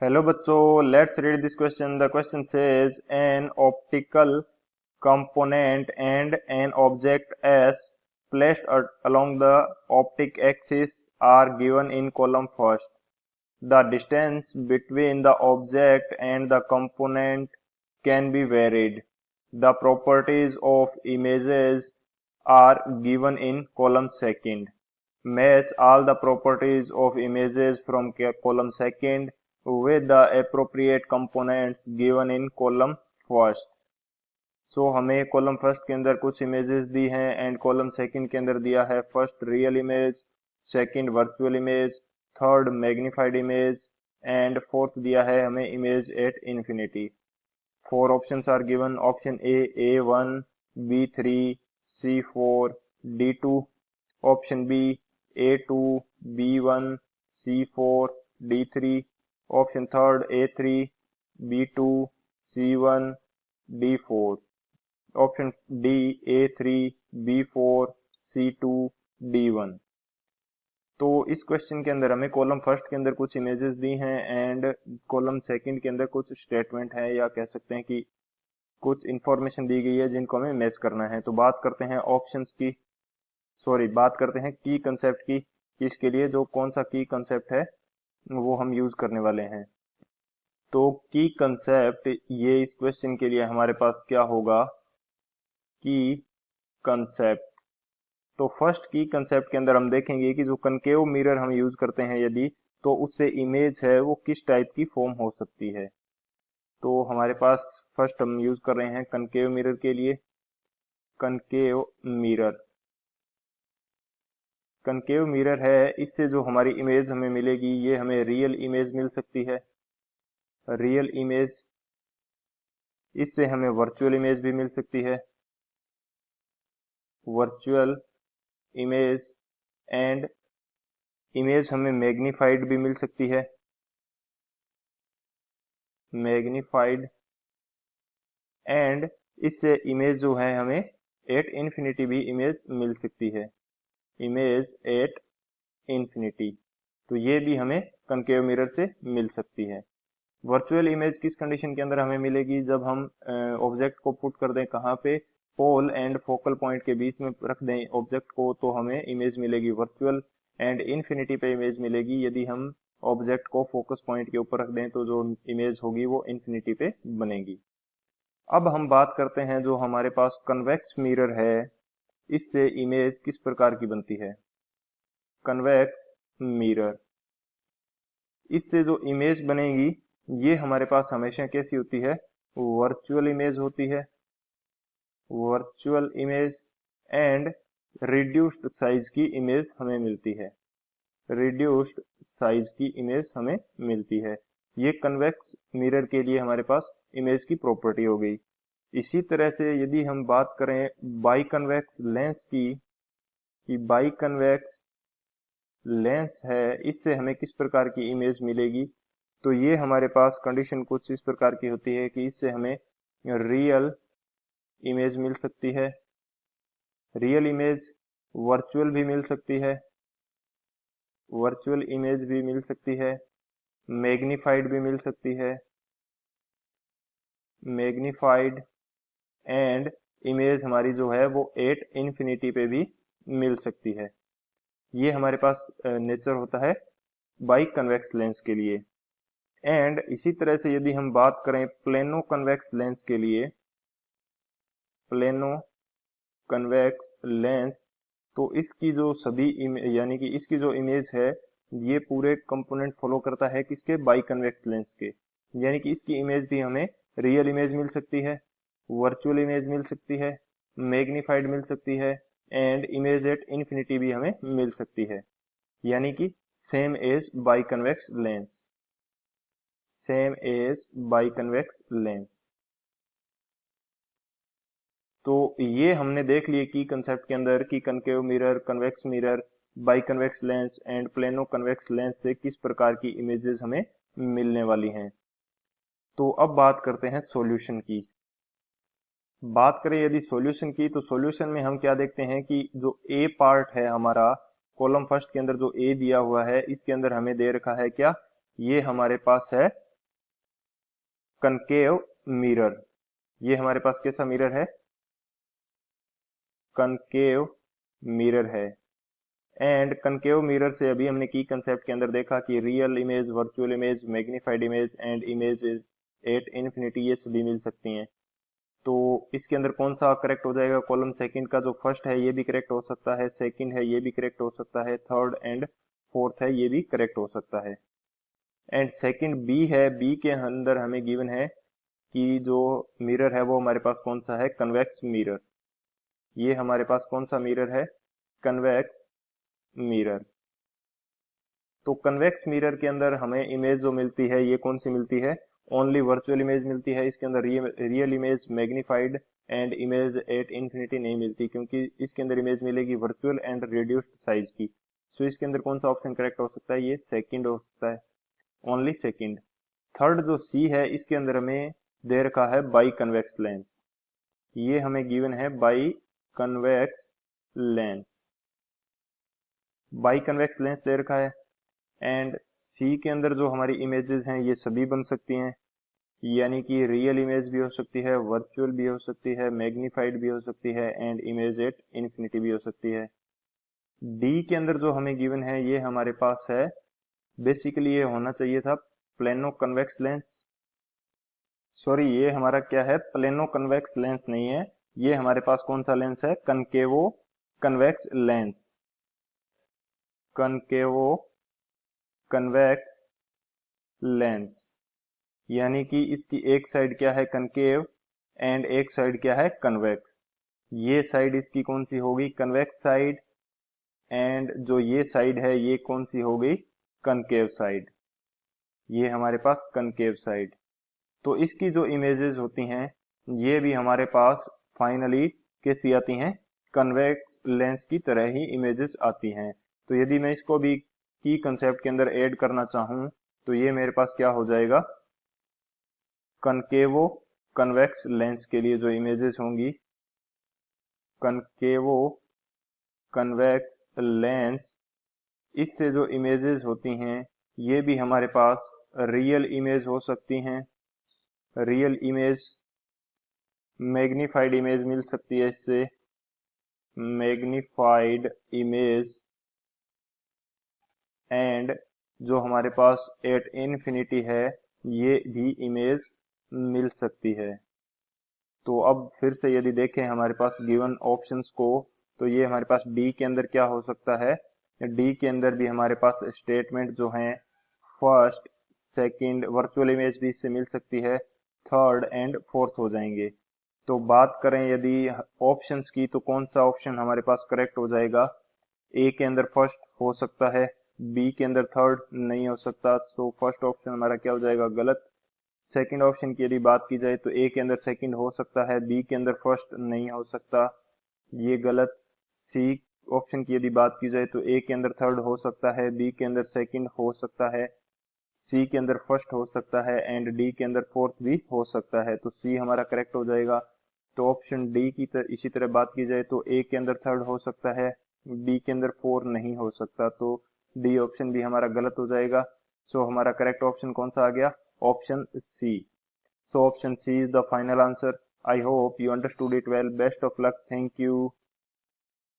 Hello बच्चों, let's read this question. The question says an optical component and an object S placed along the optic axis are given in column first. The distance between the object and the component can be varied. The properties of images are given in column second. Match all the properties of images from column second with the appropriate components given in column first. सो हमें column first के अंदर कुछ images दी हैं and column second के अंदर दिया है first real image, second virtual image, third magnified image and fourth दिया है हमें image at infinity. Four options are given. Option A1, B3, C4, D2. Option B, A2, B1, C4, D3. Option third A3, B2, C1, D4. Option D A3, B4, C2, D1. तो इस question के अंदर हमें column first के अंदर कुछ images दी हैं and column second के अंदर कुछ स्टेटमेंट है या कह सकते हैं कि कुछ इंफॉर्मेशन दी गई है जिनको हमें मैच करना है. तो बात करते हैं ऑप्शंस की, बात करते हैं की कंसेप्ट की. इसके लिए जो कौन सा की कंसेप्ट है वो हम यूज करने वाले हैं. तो की कंसेप्ट ये इस क्वेश्चन के लिए हमारे पास क्या होगा, की कंसेप्ट. तो फर्स्ट की कंसेप्ट के अंदर हम देखेंगे कि जो कनकेव मिरर हम यूज करते हैं यदि, तो उससे इमेज है वो किस टाइप की फॉर्म हो सकती है. तो हमारे पास फर्स्ट हम यूज कर रहे हैं कनकेव मिरर के लिए. कनकेव मिरर, कनकेव मिरर है, इससे जो हमारी इमेज हमें मिलेगी ये हमें रियल इमेज मिल सकती है. रियल इमेज, इससे हमें वर्चुअल इमेज भी मिल सकती है. वर्चुअल इमेज एंड इमेज हमें मैग्नीफाइड भी मिल सकती है. मैग्नीफाइड एंड इससे इमेज जो है हमें एट इंफिनिटी भी इमेज मिल सकती है. इमेज एट इंफिनिटी, तो ये भी हमें कनकेव मिरर से मिल सकती है. वर्चुअल इमेज किस कंडीशन के अंदर हमें मिलेगी, जब हम ऑब्जेक्ट को पुट कर दें कहाँ पे, पोल एंड फोकल पॉइंट के बीच में रख दें ऑब्जेक्ट को, तो हमें इमेज मिलेगी वर्चुअल. एंड इन्फिनिटी पे इमेज मिलेगी यदि हम ऑब्जेक्ट को फोकस पॉइंट के ऊपर रख दें, तो जो इमेज होगी वो इन्फिनिटी पे बनेगी. अब हम बात करते हैं जो हमारे पास कन्वेक्स मिरर है, इससे इमेज किस प्रकार की बनती है. कन्वेक्स मिरर, इससे जो इमेज बनेगी ये हमारे पास हमेशा कैसी होती है, वर्चुअल इमेज होती है. Virtual image and reduced size की इमेज हमें मिलती है. रिड्यूस्ड साइज की इमेज हमें मिलती है. ये कन्वेक्स मिरर के लिए हमारे पास इमेज की प्रॉपर्टी हो गई. इसी तरह से यदि हम बात करें बाई कन्वेक्स लेंस की, कि बाई कन्वेक्स लेंस है, इससे हमें किस प्रकार की इमेज मिलेगी. तो ये हमारे पास कंडीशन कुछ इस प्रकार की होती है कि इससे हमें रियल इमेज मिल सकती है. रियल इमेज, वर्चुअल भी मिल सकती है, वर्चुअल इमेज भी मिल सकती है, मैग्नीफाइड भी मिल सकती है, मैग्नीफाइड एंड इमेज हमारी जो है वो एट इंफिनिटी पे भी मिल सकती है. ये हमारे पास नेचर होता है बाई कन्वेक्स लेंस के लिए. एंड इसी तरह से यदि हम बात करें प्लेनो कन्वेक्स लेंस के लिए, प्लेनो कन्वेक्स लेंस, तो इसकी जो सभी यानी कि इसकी जो इमेज है ये पूरे कंपोनेंट फॉलो करता है किसके, बाई कन्वेक्स लेंस के. यानी कि इसकी इमेज भी हमें रियल इमेज मिल सकती है, वर्चुअल इमेज मिल सकती है, मैग्नीफाइड मिल सकती है एंड इमेज एट इंफिनिटी भी हमें मिल सकती है. यानी कि same edge by convex lens, same edge by convex lens. तो ये हमने देख लिए की कंसेप्ट के अंदर कि concave mirror, convex mirror, by convex lens and plano convex lens से किस प्रकार की इमेजेस हमें मिलने वाली हैं. तो अब बात करते हैं सॉल्यूशन की. बात करें यदि सॉल्यूशन की, तो सॉल्यूशन में हम क्या देखते हैं कि जो ए पार्ट है हमारा कॉलम फर्स्ट के अंदर, जो ए दिया हुआ है इसके अंदर हमें दे रखा है क्या, ये हमारे पास है कनकेव मिरर। ये हमारे पास कैसा मिरर है? कनकेव मिरर है। एंड कनकेव मिरर से अभी हमने की कंसेप्ट के अंदर देखा कि real image, virtual image, magnified image and image at infinity ये सभी मिल सकती हैं। तो इसके अंदर कौन सा करेक्ट हो जाएगा? कॉलम सेकंड का जो फर्स्ट है ये भी करेक्ट हो सकता है, सेकंड है ये भी करेक्ट हो सकता है, थर्ड एंड फोर्थ है ये भी करेक्ट हो सकता है। एंड सेकंड बी है, बी के अंदर हमें गिवन है कि जो मिरर है वो हमारे पास कौन सा है? Convex mirror. ये हमारे पास कौन सा मिरर है? Convex mirror. तो कन्वेक्स मिरर के अंदर हमें इमेज जो मिलती है ये कौन सी मिलती है? ओनली वर्चुअल इमेज मिलती है। इसके अंदर real image, magnified and image at infinity नहीं मिलती, क्योंकि इसके अंदर इमेज मिलेगी वर्चुअल एंड रिड्यूस्ड साइज की। सो इसके अंदर कौन सा ऑप्शन करेक्ट हो सकता है? ये सेकंड हो सकता है, ओनली सेकंड। थर्ड जो सी है इसके अंदर हमें दे रखा है बाई कन्वेक्स लेंस। ये हमें गिवन है by convex lens, by convex lens दे रखा है। एंड सी के अंदर जो हमारी इमेजेस हैं ये सभी बन सकती हैं, यानी कि रियल इमेज भी हो सकती है, वर्चुअल भी हो सकती है, मैग्नीफाइड भी हो सकती है एंड इमेज एट इन्फिनिटी भी हो सकती है। डी के अंदर जो हमें गिवन है ये हमारे पास है, बेसिकली ये होना चाहिए था प्लेनो कन्वेक्स लेंस। सॉरी, ये हमारा क्या है? प्लेनो कन्वेक्स लेंस नहीं है, ये हमारे पास कौन सा लेंस है? कनकेवो कन्वेक्स लेंस। कनकेवो कन्वेक्स लेंस, यानी कि इसकी एक साइड क्या है? कनकेव एंड एक साइड क्या है? कन्वेक्स। ये साइड इसकी कौन सी होगी? Convex side. एंड जो ये साइड है ये कौन सी होगी? Concave side. ये हमारे पास कनकेव साइड। तो इसकी जो इमेजेस होती हैं ये भी हमारे पास फाइनली कैसी आती हैं? कन्वेक्स लेंस की तरह ही इमेजेस आती हैं। तो यदि मैं इसको भी की कंसेप्ट के अंदर ऐड करना चाहूं तो ये मेरे पास क्या हो जाएगा? कनकेवो कन्वेक्स लेंस के लिए जो इमेजेस होंगी, कनकेवो कन्वेक्स लेंस, इससे जो इमेजेस होती हैं ये भी हमारे पास रियल इमेज हो सकती हैं, रियल इमेज, मैग्नीफाइड इमेज मिल सकती है इससे, मैग्नीफाइड इमेज, एंड जो हमारे पास एट इन्फिनिटी है ये भी इमेज मिल सकती है। तो अब फिर से यदि देखें हमारे पास गिवन ऑप्शंस को, तो ये हमारे पास डी के अंदर क्या हो सकता है? डी के अंदर भी हमारे पास स्टेटमेंट जो हैं फर्स्ट, सेकंड, वर्चुअल इमेज भी इससे मिल सकती है, थर्ड एंड फोर्थ हो जाएंगे। तो बात करें यदि ऑप्शंस की तो कौन सा ऑप्शन हमारे पास करेक्ट हो जाएगा? ए के अंदर फर्स्ट हो सकता है, बी के अंदर थर्ड नहीं हो सकता, तो फर्स्ट ऑप्शन हमारा क्या हो जाएगा? गलत। सेकंड ऑप्शन की यदि बात की जाए तो ए के अंदर सेकंड हो सकता है, बी के अंदर फर्स्ट नहीं हो सकता, ये गलत। सी ऑप्शन की यदि बात की जाए तो ए के अंदर थर्ड हो सकता है, बी के अंदर सेकंड हो सकता है, सी के अंदर फर्स्ट हो सकता है एंड डी के अंदर फोर्थ भी हो सकता है, तो सी हमारा करेक्ट हो जाएगा। तो ऑप्शन डी की इसी तरह बात की जाए तो ए के अंदर थर्ड हो सकता है, बी के अंदर फोर नहीं हो सकता, तो डी ऑप्शन भी हमारा गलत हो जाएगा। सो हमारा करेक्ट ऑप्शन कौन सा आ गया? Option C. So option C is the final answer. I hope you understood it well. Best of luck. Thank you.